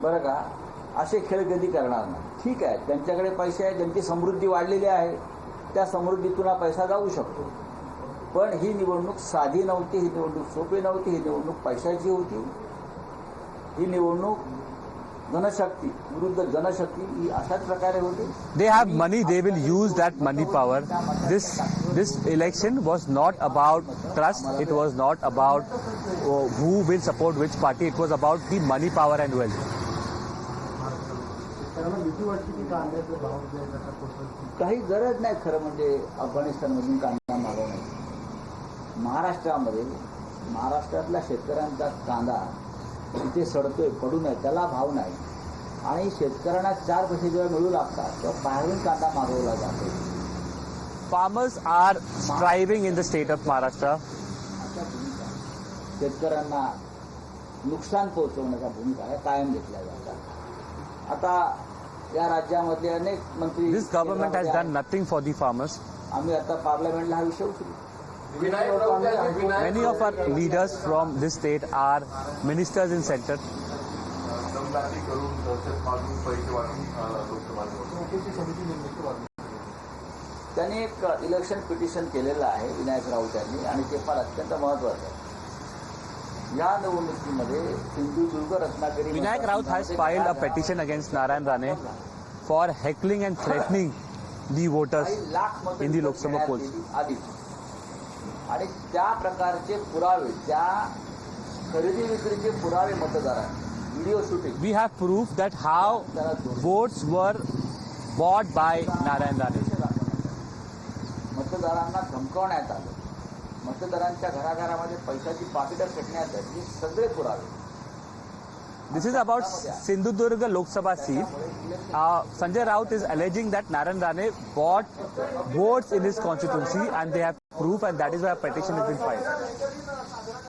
बरं का, असे खेळ कधी करणार नाही. ठीक आहे, त्यांच्याकडे पैसे आहेत, त्यांची समृद्धी वाढलेली आहे, त्या समृद्धीतून हा पैसा जाऊ शकतो. पण ही निवडणूक साधी नव्हती, ही निवडणूक सोपी नव्हती, ही निवडणूक पैशाची होती. ही निवडणूक जनशक्ती विरुद्ध जनशक्ती ही अशाच प्रकारे होती. They have money, they will use that money power. This election was not about trust, it was not about who will support which party, it was about the money power and wealth. काही गरज नाही खरं म्हणजे अफगाणिस्तानमधून कांदा मागवण्याची. महाराष्ट्रातल्या शेतकऱ्यांचा कांदा इथे सडतोय, पडू नये, त्याला भाव नाही. आणि शेतकऱ्यांना 4 पैसे जेव्हा मिळू लागतात तेव्हा बाहेरून कांदा मागवला जातो. Farmers are striving in the state of Maharashtra. शेतकऱ्यांना नुकसान पोहोचवण्याच्या भूमिका कायम घेतल्या जातात. आता या राज्यामधले अनेक मंत्री, This government has done nothing for the farmers. आम्ही आता पार्लमेंटला हा विषय उचलू. Many of our leaders from this state are ministers in center. त्यांनी एक इलेक्शन पिटिशन केलेलं आहे विनायक राऊत यांनी, आणि ते फार अत्यंत महत्वाचं आहे. या निवडणुकीमध्ये Sindhudurg Ratnagiri, Vinayak Raut has filed a petition against Narayan Rane for heckling and threatening the voters in the Lok Sabha polls. आणि त्या प्रकारचे पुरावे, त्या खरेदी विक्रीचे पुरावे मतदारांनी, video shooting, We have proof that how votes were bought by Narayan Rane. मतदारांना धमकावण्यात आलं, मतदारांच्या घराघरामध्ये पैशाची पाकिटं फेकण्यात आली, हे सगळे पुरावे. This is about Sindhudurg Lok Sabha seat. Sanjay Raut is alleging that Narayan Rane bought votes in his constituency and they have proof, and that is why a petition has been filed.